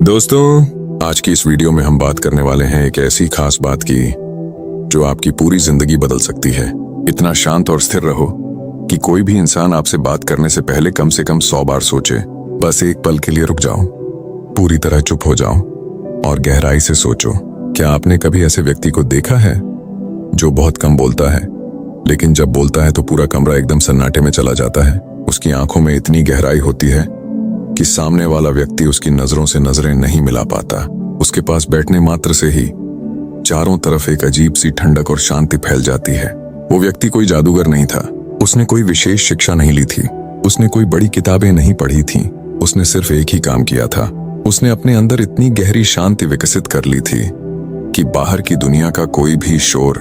दोस्तों, आज की इस वीडियो में हम बात करने वाले हैं एक ऐसी खास बात की जो आपकी पूरी जिंदगी बदल सकती है। इतना शांत और स्थिर रहो कि कोई भी इंसान आपसे बात करने से पहले कम से कम 100 बार सोचे। बस एक पल के लिए रुक जाओ, पूरी तरह चुप हो जाओ और गहराई से सोचो। क्या आपने कभी ऐसे व्यक्ति को देखा है जो बहुत कम बोलता है, लेकिन जब बोलता है तो पूरा कमरा एकदम सन्नाटे में चला जाता है। उसकी आंखों में इतनी गहराई होती है कि सामने वाला व्यक्ति उसकी नजरों से नजरें नहीं मिला पाता। उसके पास बैठने मात्र से ही चारों तरफ एक अजीब सी ठंडक और शांति फैल जाती है। वो व्यक्ति कोई जादूगर नहीं था, उसने कोई विशेष शिक्षा नहीं ली थी, उसने कोई बड़ी किताबें नहीं पढ़ी थी। उसने सिर्फ एक ही काम किया था, उसने अपने अंदर इतनी गहरी शांति विकसित कर ली थी कि बाहर की दुनिया का कोई भी शोर,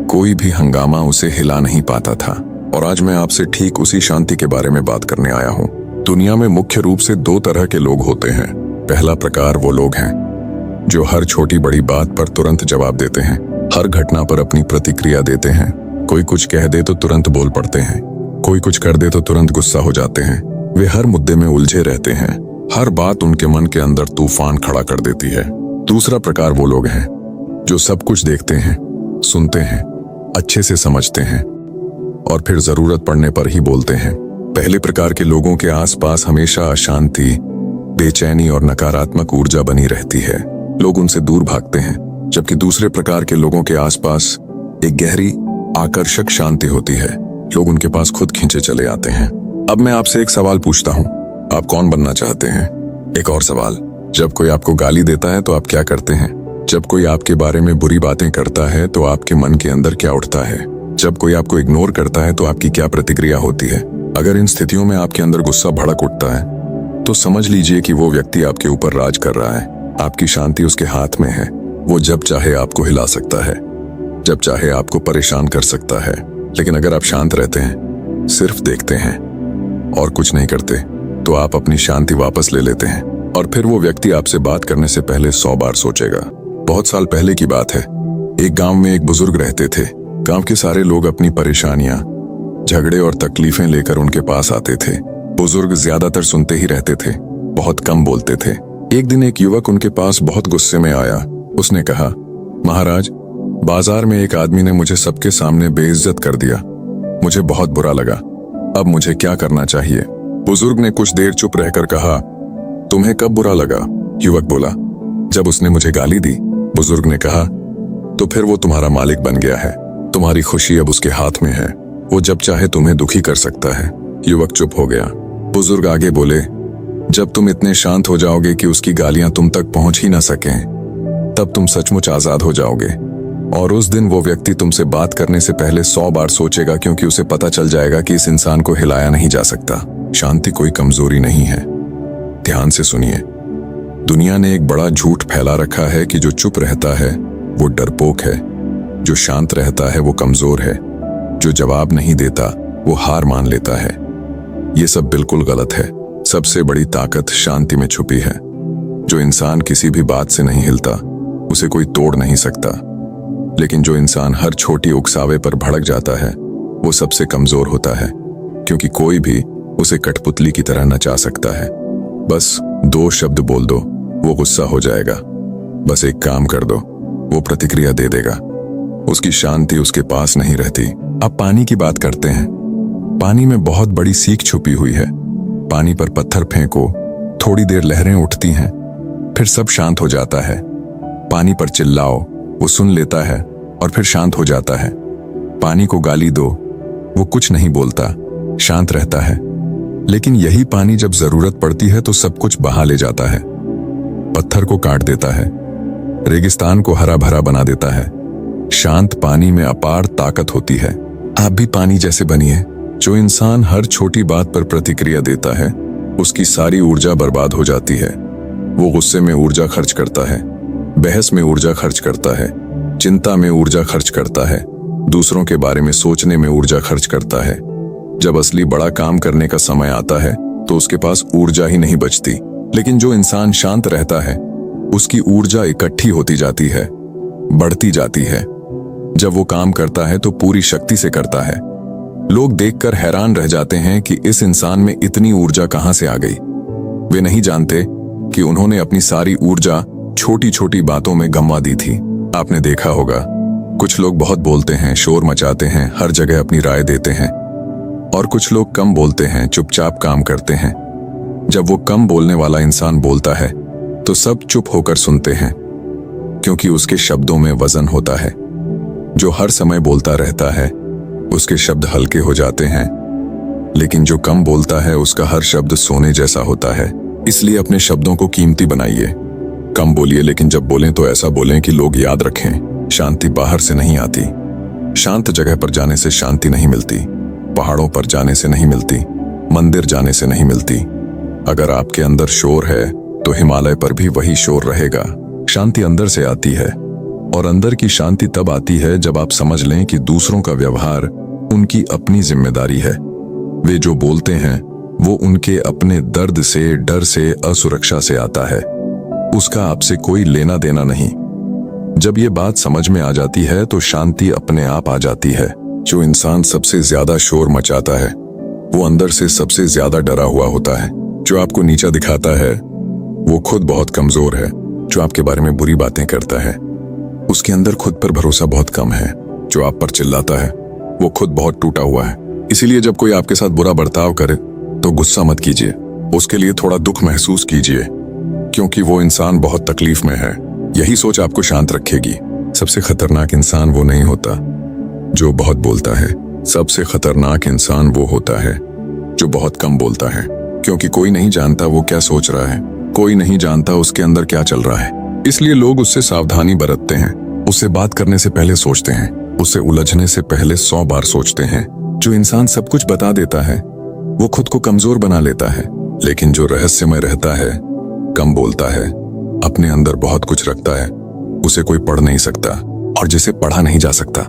कोई भी हंगामा उसे हिला नहीं पाता था। और आज मैं आपसे ठीक उसी शांति के बारे में बात करने आया हूँ। दुनिया में मुख्य रूप से 2 तरह के लोग होते हैं। पहला प्रकार वो लोग हैं जो हर छोटी बड़ी बात पर तुरंत जवाब देते हैं, हर घटना पर अपनी प्रतिक्रिया देते हैं। कोई कुछ कह दे तो तुरंत बोल पड़ते हैं, कोई कुछ कर दे तो तुरंत गुस्सा हो जाते हैं। वे हर मुद्दे में उलझे रहते हैं, हर बात उनके मन के अंदर तूफान खड़ा कर देती है। दूसरा प्रकार वो लोग हैं जो सब कुछ देखते हैं, सुनते हैं, अच्छे से समझते हैं और फिर जरूरत पड़ने पर ही बोलते हैं। पहले प्रकार के लोगों के आसपास हमेशा अशांति, बेचैनी और नकारात्मक ऊर्जा बनी रहती है। लोग उनसे दूर भागते हैं, जबकि दूसरे प्रकार के लोगों के आसपास एक गहरी, आकर्षक शांति होती है। लोग उनके पास खुद खींचे चले आते हैं। अब मैं आपसे एक सवाल पूछता हूँ, आप कौन बनना चाहते हैं? एक और सवाल, जब कोई आपको गाली देता है तो आप क्या करते हैं? जब कोई आपके बारे में बुरी बातें करता है तो आपके मन के अंदर क्या उठता है? जब कोई आपको इग्नोर करता है तो आपकी क्या प्रतिक्रिया होती है? अगर इन स्थितियों में आपके अंदर गुस्सा भड़क उठता है तो समझ लीजिए कि वो व्यक्ति आपके ऊपर राज कर रहा है। आपकी शांति उसके हाथ में है। वो जब चाहे आपको हिला सकता है, जब चाहे आपको परेशान कर सकता है। लेकिन अगर आप शांत रहते हैं, सिर्फ देखते हैं और कुछ नहीं करते, तो आप अपनी शांति वापस ले लेते हैं और फिर वो व्यक्ति आपसे बात करने से पहले 100 बार सोचेगा। बहुत साल पहले की बात है, एक गांव में एक बुजुर्ग रहते थे। गांव के सारे लोग अपनी परेशानियां, झगड़े और तकलीफें लेकर उनके पास आते थे। बुजुर्ग ज्यादातर सुनते ही रहते थे, बहुत कम बोलते थे। एक दिन एक युवक उनके पास बहुत गुस्से में आया। उसने कहा, महाराज, बाजार में एक आदमी ने मुझे सबके सामने बेइज्जत कर दिया। मुझे बहुत बुरा लगा। अब मुझे क्या करना चाहिए? बुजुर्ग ने कुछ देर चुप रहकर कहा, तुम्हें कब बुरा लगा? युवक बोला, जब उसने मुझे गाली दी। बुजुर्ग ने कहा, तो फिर वो तुम्हारा मालिक बन गया है, तुम्हारी खुशी अब उसके हाथ में है, वो जब चाहे तुम्हें दुखी कर सकता है। युवक चुप हो गया। बुजुर्ग आगे बोले, जब तुम इतने शांत हो जाओगे कि उसकी गालियां तुम तक पहुंच ही ना सकें, तब तुम सचमुच आजाद हो जाओगे। और उस दिन वो व्यक्ति तुमसे बात करने से पहले 100 बार सोचेगा, क्योंकि उसे पता चल जाएगा कि इस इंसान को हिलाया नहीं जा सकता। शांति कोई कमजोरी नहीं है। ध्यान से सुनिए, दुनिया ने एक बड़ा झूठ फैला रखा है कि जो चुप रहता है वो डरपोक है, जो शांत रहता है वो कमजोर है, जो जवाब नहीं देता वो हार मान लेता है। ये सब बिल्कुल गलत है। सबसे बड़ी ताकत शांति में छुपी है। जो इंसान किसी भी बात से नहीं हिलता, उसे कोई तोड़ नहीं सकता। लेकिन जो इंसान हर छोटी उकसावे पर भड़क जाता है, वो सबसे कमजोर होता है, क्योंकि कोई भी उसे कठपुतली की तरह नचा सकता है। बस 2 शब्द बोल दो, वो गुस्सा हो जाएगा। बस एक काम कर दो, वो प्रतिक्रिया दे देगा। उसकी शांति उसके पास नहीं रहती। अब पानी की बात करते हैं। पानी में बहुत बड़ी सीख छुपी हुई है। पानी पर पत्थर फेंको, थोड़ी देर लहरें उठती हैं, फिर सब शांत हो जाता है। पानी पर चिल्लाओ, वो सुन लेता है और फिर शांत हो जाता है। पानी को गाली दो, वो कुछ नहीं बोलता, शांत रहता है। लेकिन यही पानी जब जरूरत पड़ती है तो सब कुछ बहा ले जाता है। पत्थर को काट देता है, रेगिस्तान को हरा भरा बना देता है। शांत पानी में अपार ताकत होती है। आप भी पानी जैसे बनिए। जो इंसान हर छोटी बात पर प्रतिक्रिया देता है, उसकी सारी ऊर्जा बर्बाद हो जाती है। वो गुस्से में ऊर्जा खर्च करता है, बहस में ऊर्जा खर्च करता है, चिंता में ऊर्जा खर्च करता है, दूसरों के बारे में सोचने में ऊर्जा खर्च करता है। जब असली बड़ा काम करने का समय आता है तो उसके पास ऊर्जा ही नहीं बचती। लेकिन जो इंसान शांत रहता है, उसकी ऊर्जा इकट्ठी होती जाती है, बढ़ती जाती है। जब वो काम करता है तो पूरी शक्ति से करता है। लोग देखकर हैरान रह जाते हैं कि इस इंसान में इतनी ऊर्जा कहां से आ गई। वे नहीं जानते कि उन्होंने अपनी सारी ऊर्जा छोटी छोटी बातों में गंवा दी थी। आपने देखा होगा, कुछ लोग बहुत बोलते हैं, शोर मचाते हैं, हर जगह अपनी राय देते हैं, और कुछ लोग कम बोलते हैं, चुपचाप काम करते हैं। जब वो कम बोलने वाला इंसान बोलता है तो सब चुप होकर सुनते हैं, क्योंकि उसके शब्दों में वजन होता है। जो हर समय बोलता रहता है उसके शब्द हल्के हो जाते हैं, लेकिन जो कम बोलता है उसका हर शब्द सोने जैसा होता है। इसलिए अपने शब्दों को कीमती बनाइए। कम बोलिए, लेकिन जब बोलें तो ऐसा बोलें कि लोग याद रखें। शांति बाहर से नहीं आती, शांत जगह पर जाने से शांति नहीं मिलती, पहाड़ों पर जाने से नहीं मिलती, मंदिर जाने से नहीं मिलती। अगर आपके अंदर शोर है तो हिमालय पर भी वही शोर रहेगा। शांति अंदर से आती है, और अंदर की शांति तब आती है जब आप समझ लें कि दूसरों का व्यवहार उनकी अपनी जिम्मेदारी है। वे जो बोलते हैं वो उनके अपने दर्द से, डर से, असुरक्षा से आता है। उसका आपसे कोई लेना देना नहीं। जब ये बात समझ में आ जाती है तो शांति अपने आप आ जाती है। जो इंसान सबसे ज्यादा शोर मचाता है वो अंदर से सबसे ज्यादा डरा हुआ होता है। जो आपको नीचा दिखाता है वो खुद बहुत कमजोर है। जो आपके बारे में बुरी बातें करता है उसके अंदर खुद पर भरोसा बहुत कम है। जो आप पर चिल्लाता है वो खुद बहुत टूटा हुआ है। इसीलिए जब कोई आपके साथ बुरा बर्ताव करे तो गुस्सा मत कीजिए, उसके लिए थोड़ा दुख महसूस कीजिए, क्योंकि वो इंसान बहुत तकलीफ में है। यही सोच आपको शांत रखेगी। सबसे खतरनाक इंसान वो नहीं होता जो बहुत बोलता है, सबसे खतरनाक इंसान वो होता है जो बहुत कम बोलता है, क्योंकि कोई नहीं जानता वो क्या सोच रहा है, कोई नहीं जानता उसके अंदर क्या चल रहा है। इसलिए लोग उससे सावधानी बरतते हैं, उससे बात करने से पहले सोचते हैं, उससे उलझने से पहले 100 बार सोचते हैं। जो इंसान सब कुछ बता देता है वो खुद को कमजोर बना लेता है, लेकिन जो रहस्यमय रहता है, कम बोलता है, अपने अंदर बहुत कुछ रखता है, उसे कोई पढ़ नहीं सकता, और जिसे पढ़ा नहीं जा सकता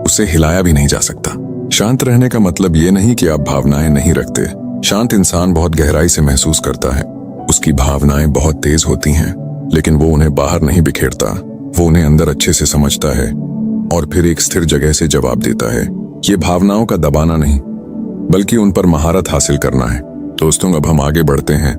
उसे हिलाया भी नहीं जा सकता। शांत रहने का मतलब ये नहीं कि आप भावनाएं नहीं रखते। शांत इंसान बहुत गहराई से महसूस करता है। उसकी भावनाएं बहुत तेज होती हैं, लेकिन वो उन्हें बाहर नहीं बिखेरता। वो उन्हें अंदर अच्छे से समझता है और फिर एक स्थिर जगह से जवाब देता है। ये भावनाओं का दबाना नहीं, बल्कि उन पर महारत हासिल करना है। दोस्तों, अब हम आगे बढ़ते हैं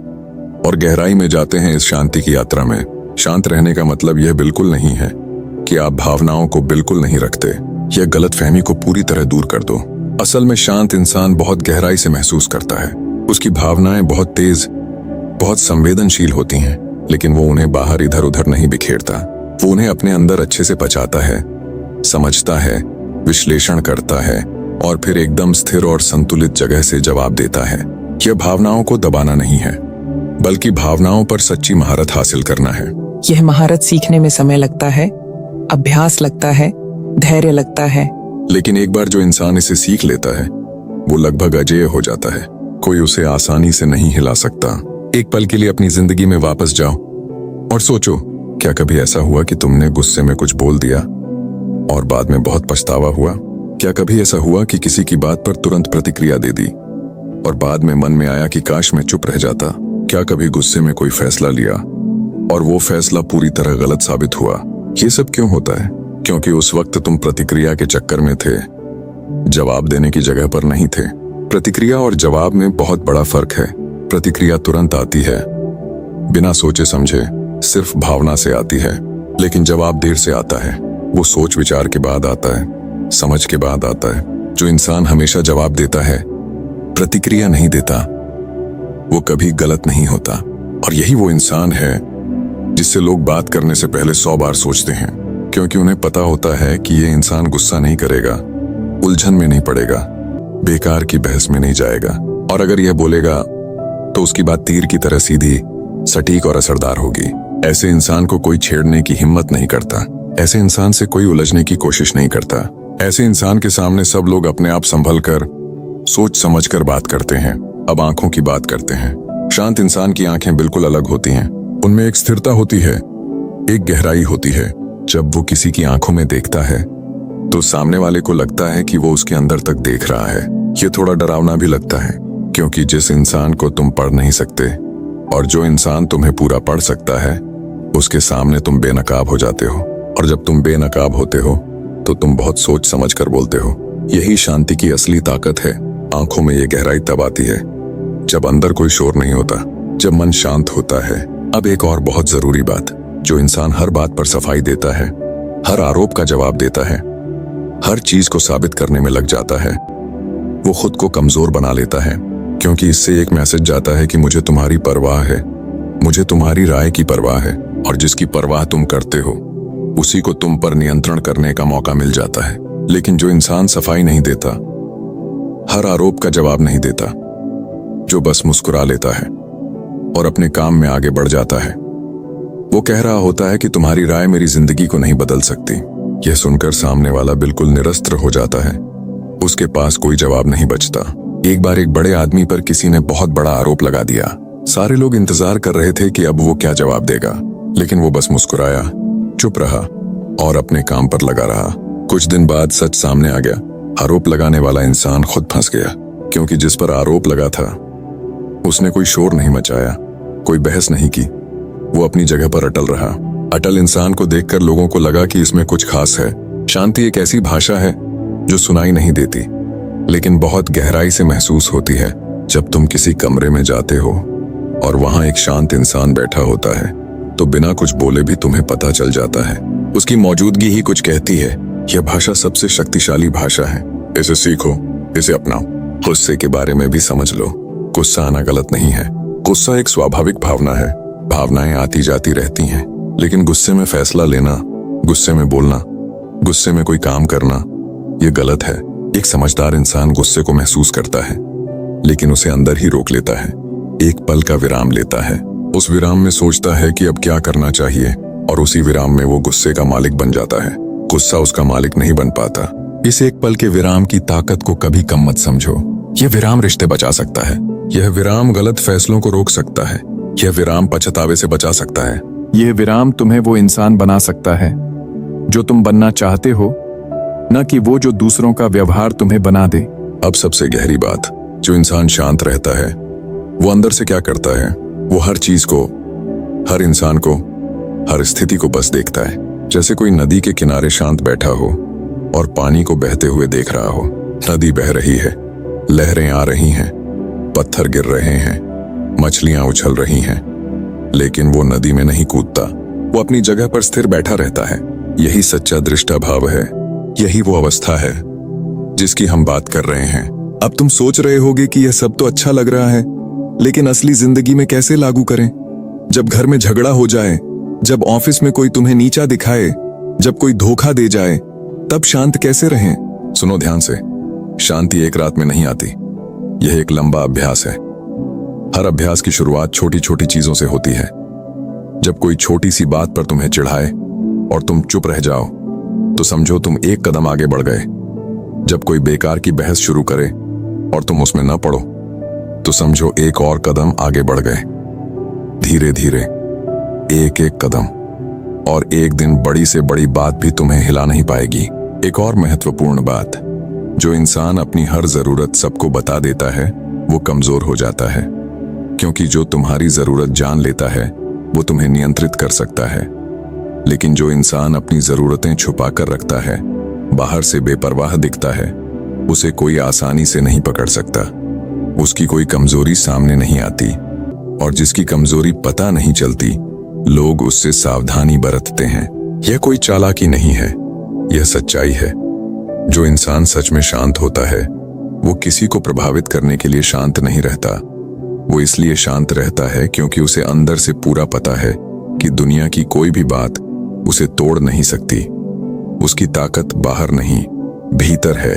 और गहराई में जाते हैं इस शांति की यात्रा में। शांत रहने का मतलब यह बिल्कुल नहीं है कि आप भावनाओं को बिल्कुल नहीं रखते। यह गलतफहमी को पूरी तरह दूर कर दो। असल में शांत इंसान बहुत गहराई से महसूस करता है। उसकी भावनाएं बहुत तेज, बहुत संवेदनशील होती हैं, लेकिन वो उन्हें बाहर इधर उधर नहीं बिखेरता। वो उन्हें अपने अंदर अच्छे से पचाता है, समझता है, विश्लेषण करता है और फिर एकदम स्थिर और संतुलित जगह से जवाब देता है। यह भावनाओं को दबाना नहीं है, बल्कि भावनाओं पर सच्ची महारत हासिल करना है। यह महारत सीखने में समय लगता है, अभ्यास लगता है, धैर्य लगता है, लेकिन एक बार जो इंसान इसे सीख लेता है वो लगभग अजेय हो जाता है। कोई उसे आसानी से नहीं हिला सकता। एक पल के लिए अपनी जिंदगी में वापस जाओ और सोचो, क्या कभी ऐसा हुआ कि तुमने गुस्से में कुछ बोल दिया और बाद में बहुत पछतावा हुआ? क्या कभी ऐसा हुआ कि किसी की बात पर तुरंत प्रतिक्रिया दे दी और बाद में मन में आया कि काश मैं चुप रह जाता? क्या कभी गुस्से में कोई फैसला लिया और वो फैसला पूरी तरह गलत साबित हुआ? ये सब क्यों होता है? क्योंकि उस वक्त तुम प्रतिक्रिया के चक्कर में थे, जवाब देने की जगह पर नहीं थे। प्रतिक्रिया और जवाब में बहुत बड़ा फर्क है। प्रतिक्रिया तुरंत आती है, बिना सोचे समझे, सिर्फ भावना से आती है, लेकिन जवाब देर से आता है। वो सोच विचार के बाद आता है, समझ के बाद आता है। जो इंसान हमेशा जवाब देता है, प्रतिक्रिया नहीं देता, वो कभी गलत नहीं होता। और यही वो इंसान है जिससे लोग बात करने से पहले 100 बार सोचते हैं, क्योंकि उन्हें पता होता है कि ये इंसान गुस्सा नहीं करेगा, उलझन में नहीं पड़ेगा, बेकार की बहस में नहीं जाएगा, और अगर यह बोलेगा तो उसकी बात तीर की तरह सीधी, सटीक और असरदार होगी। ऐसे इंसान को कोई छेड़ने की हिम्मत नहीं करता। ऐसे इंसान से कोई उलझने की कोशिश नहीं करता। ऐसे इंसान के सामने सब लोग अपने आप संभल कर, सोच समझ कर बात करते हैं। अब आंखों की बात करते हैं। शांत इंसान की आंखें बिल्कुल अलग होती हैं। उनमें एक स्थिरता होती है, एक गहराई होती है। जब वो किसी की आंखों में देखता है तो सामने वाले को लगता है कि वो उसके अंदर तक देख रहा है। ये थोड़ा डरावना भी लगता है, क्योंकि जिस इंसान को तुम पढ़ नहीं सकते और जो इंसान तुम्हें पूरा पढ़ सकता है, उसके सामने तुम बेनकाब हो जाते हो। और जब तुम बेनकाब होते हो तो तुम बहुत सोच समझ कर बोलते हो। यही शांति की असली ताकत है। आंखों में ये गहराई तब आती है जब अंदर कोई शोर नहीं होता, जब मन शांत होता है, अब एक और बहुत जरूरी बात, जो इंसान हर बात पर सफाई देता है, हर आरोप का जवाब देता है, हर चीज को साबित करने में लग जाता है, वो खुद को कमजोर बना लेता है, क्योंकि इससे एक मैसेज जाता है कि मुझे तुम्हारी परवाह है, मुझे तुम्हारी राय की परवाह है, और जिसकी परवाह तुम करते हो उसी को तुम पर नियंत्रण करने का मौका मिल जाता है। लेकिन जो इंसान सफाई नहीं देता, हर आरोप का जवाब नहीं देता, जो बस मुस्कुरा लेता है और अपने काम में आगे बढ़ जाता है, वो कह रहा होता है कि तुम्हारी राय मेरी जिंदगी को नहीं बदल सकती। यह सुनकर सामने वाला बिल्कुल निरस्त्र हो जाता है, उसके पास कोई जवाब नहीं बचता। एक बार एक बड़े आदमी पर किसी ने बहुत बड़ा आरोप लगा दिया। सारे लोग इंतजार कर रहे थे कि अब वो क्या जवाब देगा, लेकिन वो बस मुस्कुराया, चुप रहा और अपने काम पर लगा रहा। कुछ दिन बाद सच सामने आ गया। आरोप लगाने वाला इंसान खुद फंस गया, क्योंकि जिस पर आरोप लगा था उसने कोई शोर नहीं मचाया, कोई बहस नहीं की, वो अपनी जगह पर अटल रहा। अटल इंसान को देखकर लोगों को लगा कि इसमें कुछ खास है। शांति एक ऐसी भाषा है जो सुनाई नहीं देती, लेकिन बहुत गहराई से महसूस होती है। जब तुम किसी कमरे में जाते हो और वहां एक शांत इंसान बैठा होता है, तो बिना कुछ बोले भी तुम्हें पता चल जाता है, उसकी मौजूदगी ही कुछ कहती है। यह भाषा सबसे शक्तिशाली भाषा है। इसे सीखो, इसे अपनाओ। गुस्से के बारे में भी समझ लो। गुस्सा आना गलत नहीं है। गुस्सा एक स्वाभाविक भावना है। भावनाएं आती जाती रहती हैं, लेकिन गुस्से में फैसला लेना, गुस्से में बोलना, गुस्से में कोई काम करना, यह गलत है। एक समझदार इंसान गुस्से को महसूस करता है, लेकिन उसे अंदर ही रोक लेता है। एक पल का विराम लेता है, उस विराम में सोचता है कि अब क्या करना चाहिए, और उसी विराम में वो गुस्से का मालिक बन जाता है। गुस्सा उसका मालिक नहीं बन पाता। इस एक पल के विराम की ताकत को कभी कम मत समझो। यह विराम रिश्ते बचा सकता है। यह विराम गलत फैसलों को रोक सकता है। यह विराम पछतावे से बचा सकता है। यह विराम तुम्हें वो इंसान बना सकता है जो तुम बनना चाहते हो, न कि वो जो दूसरों का व्यवहार तुम्हें बना दे। अब सबसे गहरी बात, जो इंसान शांत रहता है वो अंदर से क्या करता है? वो हर चीज को, हर इंसान को, हर स्थिति को बस देखता है। जैसे कोई नदी के किनारे शांत बैठा हो और पानी को बहते हुए देख रहा हो। नदी बह रही है, लहरें आ रही हैं, पत्थर गिर रहे हैं, मछलियां उछल रही हैं, लेकिन वो नदी में नहीं कूदता, वो अपनी जगह पर स्थिर बैठा रहता है। यही सच्चा दृष्टा भाव है। यही वो अवस्था है जिसकी हम बात कर रहे हैं। अब तुम सोच रहे होगे कि यह सब तो अच्छा लग रहा है, लेकिन असली जिंदगी में कैसे लागू करें? जब घर में झगड़ा हो जाए, जब ऑफिस में कोई तुम्हें नीचा दिखाए, जब कोई धोखा दे जाए, तब शांत कैसे रहें? सुनो ध्यान से, शांति एक रात में नहीं आती। यह एक लंबा अभ्यास है। हर अभ्यास की शुरुआत छोटी छोटी चीजों से होती है। जब कोई छोटी सी बात पर तुम्हें चिढ़ाए और तुम चुप रह जाओ, तो समझो तुम एक कदम आगे बढ़ गए। जब कोई बेकार की बहस शुरू करे और तुम उसमें न पड़ो, तो समझो एक और कदम आगे बढ़ गए। धीरे धीरे, एक एक कदम, और एक दिन बड़ी से बड़ी बात भी तुम्हें हिला नहीं पाएगी। एक और महत्वपूर्ण बात, जो इंसान अपनी हर जरूरत सबको बता देता है, वो कमजोर हो जाता है, क्योंकि जो तुम्हारी जरूरत जान लेता है वो तुम्हें नियंत्रित कर सकता है। लेकिन जो इंसान अपनी जरूरतें छुपा कर रखता है, बाहर से बेपरवाह दिखता है, उसे कोई आसानी से नहीं पकड़ सकता। उसकी कोई कमजोरी सामने नहीं आती, और जिसकी कमजोरी पता नहीं चलती, लोग उससे सावधानी बरतते हैं। यह कोई चालाकी नहीं है, यह सच्चाई है। जो इंसान सच में शांत होता है, वो किसी को प्रभावित करने के लिए शांत नहीं रहता। वो इसलिए शांत रहता है क्योंकि उसे अंदर से पूरा पता है कि दुनिया की कोई भी बात उसे तोड़ नहीं सकती। उसकी ताकत बाहर नहीं, भीतर है,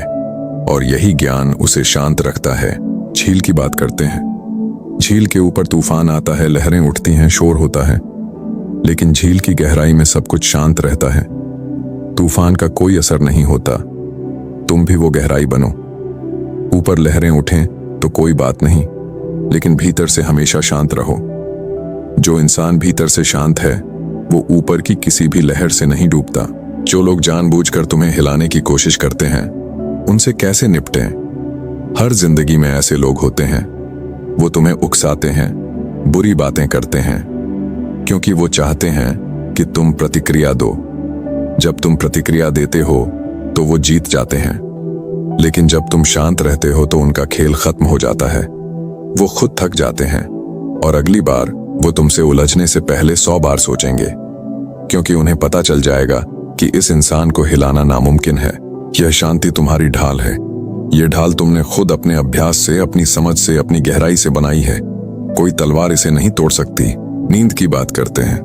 और यही ज्ञान उसे शांत रखता है। झील की बात करते हैं। झील के ऊपर तूफान आता है, लहरें उठती हैं, शोर होता है, लेकिन झील की गहराई में सब कुछ शांत रहता है। तूफान का कोई असर नहीं होता। तुम भी वो गहराई बनो। ऊपर लहरें उठें तो कोई बात नहीं, लेकिन भीतर से हमेशा शांत रहो। जो इंसान भीतर से शांत है, वो ऊपर की किसी भी लहर से नहीं डूबता। जो लोग जानबूझकर तुम्हें हिलाने की कोशिश करते हैं, उनसे कैसे निपटें? हर जिंदगी में ऐसे लोग होते हैं। वो तुम्हें उकसाते हैं, बुरी बातें करते हैं, क्योंकि वो चाहते हैं कि तुम प्रतिक्रिया दो। जब तुम प्रतिक्रिया देते हो तो वो जीत जाते हैं, लेकिन जब तुम शांत रहते हो तो उनका खेल खत्म हो जाता है। वो खुद थक जाते हैं और अगली बार वो तुमसे उलझने से पहले 100 बार सोचेंगे, क्योंकि उन्हें पता चल जाएगा कि इस इंसान को हिलाना नामुमकिन है। यह शांति तुम्हारी ढाल है। यह ढाल तुमने खुद अपने अभ्यास से, अपनी समझ से, अपनी गहराई से बनाई है। कोई तलवार इसे नहीं तोड़ सकती। नींद की बात करते हैं।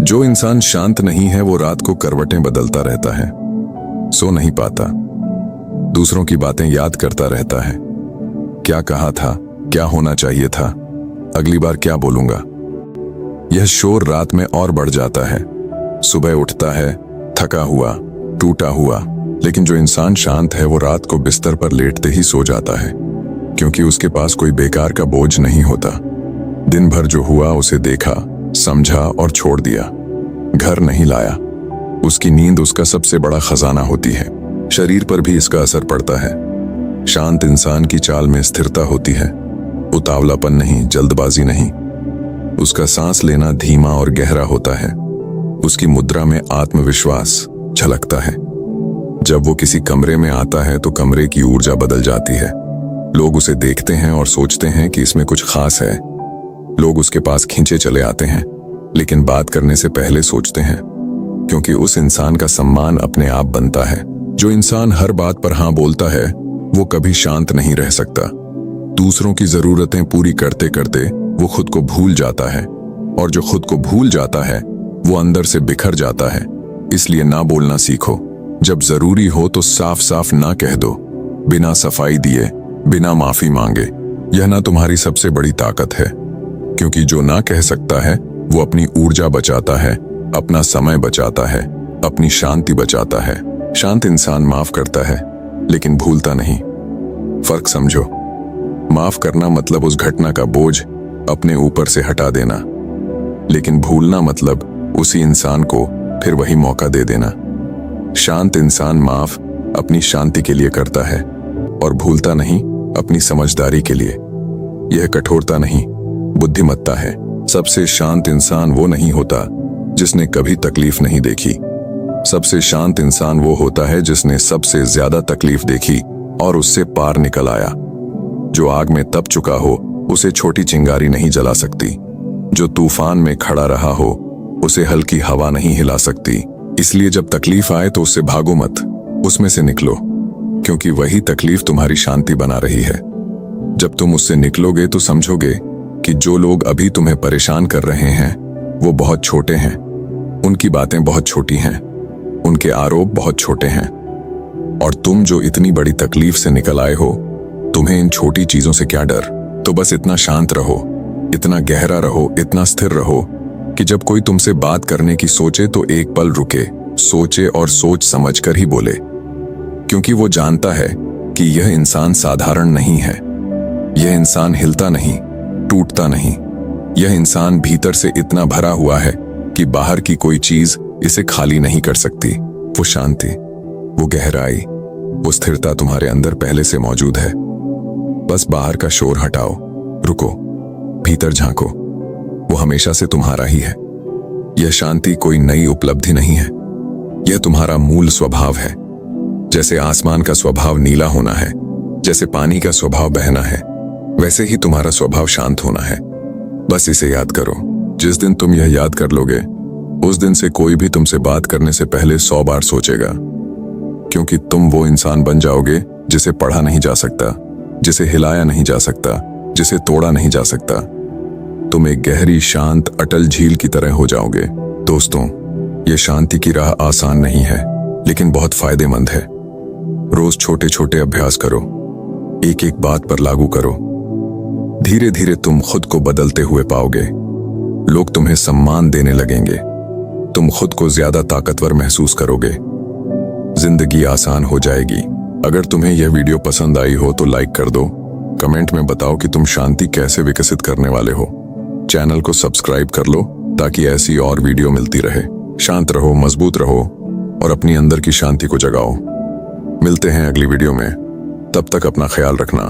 जो इंसान शांत नहीं है वो रात को करवटें बदलता रहता है, सो नहीं पाता, दूसरों की बातें याद करता रहता है। क्या कहा था, क्या होना चाहिए था, अगली बार क्या बोलूंगा। यह शोर रात में और बढ़ जाता है। सुबह उठता है थका हुआ, टूटा हुआ, लेकिन जो इंसान शांत है वो रात को बिस्तर पर लेटते ही सो जाता है, क्योंकि उसके पास कोई बेकार का बोझ नहीं होता। दिन भर जो हुआ उसे देखा, समझा और छोड़ दिया, घर नहीं लाया। उसकी नींद उसका सबसे बड़ा खजाना होती है। शरीर पर भी इसका असर पड़ता है। शांत इंसान की चाल में स्थिरता होती है, उतावलापन नहीं, जल्दबाजी नहीं। उसका सांस लेना धीमा और गहरा होता है। उसकी मुद्रा में आत्मविश्वास झलकता है। जब वो किसी कमरे में आता है तो कमरे की ऊर्जा बदल जाती है। लोग उसे देखते हैं और सोचते हैं कि इसमें कुछ खास है। लोग उसके पास खींचे चले आते हैं, लेकिन बात करने से पहले सोचते हैं, क्योंकि उस इंसान का सम्मान अपने आप बनता है। जो इंसान हर बात पर हाँ बोलता है वो कभी शांत नहीं रह सकता। दूसरों की जरूरतें पूरी करते करते वो खुद को भूल जाता है, और जो खुद को भूल जाता है वो अंदर से बिखर जाता है। इसलिए ना बोलना सीखो। जब जरूरी हो तो साफ साफ ना कह दो, बिना सफाई दिए, बिना माफी मांगे। यह ना तुम्हारी सबसे बड़ी ताकत है, क्योंकि जो ना कह सकता है वो अपनी ऊर्जा बचाता है, अपना समय बचाता है, अपनी शांति बचाता है। शांत इंसान माफ करता है लेकिन भूलता नहीं। फर्क समझो। माफ करना मतलब उस घटना का बोझ अपने ऊपर से हटा देना, लेकिन भूलना मतलब उसी इंसान को फिर वही मौका दे देना। शांत इंसान माफ अपनी शांति के लिए करता है और भूलता नहीं अपनी समझदारी के लिए। यह कठोरता नहीं, बुद्धिमत्ता है। सबसे शांत इंसान वो नहीं होता जिसने कभी तकलीफ नहीं देखी। सबसे शांत इंसान वो होता है जिसने सबसे ज्यादा तकलीफ देखी और उससे पार निकल आया। जो आग में तप चुका हो उसे छोटी चिंगारी नहीं जला सकती। जो तूफान में खड़ा रहा हो उसे हल्की हवा नहीं हिला सकती। इसलिए जब तकलीफ आए तो उससे भागो मत, उसमें से निकलो, क्योंकि वही तकलीफ तुम्हारी शांति बना रही है। जब तुम उससे निकलोगे तो समझोगे कि जो लोग अभी तुम्हें परेशान कर रहे हैं वो बहुत छोटे हैं। उनकी बातें बहुत छोटी हैं, उनके आरोप बहुत छोटे हैं, और तुम जो इतनी बड़ी तकलीफ से निकल आए हो, तुम्हें इन छोटी चीजों से क्या डर। तो बस इतना शांत रहो, इतना गहरा रहो, इतना स्थिर रहो कि जब कोई तुमसे बात करने की सोचे तो एक पल रुके, सोचे और सोच समझकर ही बोले, क्योंकि वो जानता है कि यह इंसान साधारण नहीं है। यह इंसान हिलता नहीं, टूटता नहीं। यह इंसान भीतर से इतना भरा हुआ है कि बाहर की कोई चीज इसे खाली नहीं कर सकती। वो शांति, वो गहराई, वो स्थिरता तुम्हारे अंदर पहले से मौजूद है। बस बाहर का शोर हटाओ, रुको, भीतर झांको। वो हमेशा से तुम्हारा ही है। यह शांति कोई नई उपलब्धि नहीं है, यह तुम्हारा मूल स्वभाव है। जैसे आसमान का स्वभाव नीला होना है, जैसे पानी का स्वभाव बहना है, वैसे ही तुम्हारा स्वभाव शांत होना है। बस इसे याद करो। जिस दिन तुम यह याद कर लोगे उस दिन से कोई भी तुमसे बात करने से पहले 100 बार सोचेगा, क्योंकि तुम वो इंसान बन जाओगे जिसे पढ़ा नहीं जा सकता, जिसे हिलाया नहीं जा सकता, जिसे तोड़ा नहीं जा सकता। तुम एक गहरी, शांत, अटल झील की तरह हो जाओगे। दोस्तों, ये शांति की राह आसान नहीं है, लेकिन बहुत फायदेमंद है। रोज छोटे छोटे अभ्यास करो, एक एक बात पर लागू करो। धीरे धीरे तुम खुद को बदलते हुए पाओगे। लोग तुम्हें सम्मान देने लगेंगे। तुम खुद को ज्यादा ताकतवर महसूस करोगे। जिंदगी आसान हो जाएगी। अगर तुम्हें यह वीडियो पसंद आई हो तो लाइक कर दो। कमेंट में बताओ कि तुम शांति कैसे विकसित करने वाले हो। चैनल को सब्सक्राइब कर लो ताकि ऐसी और वीडियो मिलती रहे। शांत रहो, मजबूत रहो और अपनी अंदर की शांति को जगाओ। मिलते हैं अगली वीडियो में। तब तक अपना ख्याल रखना।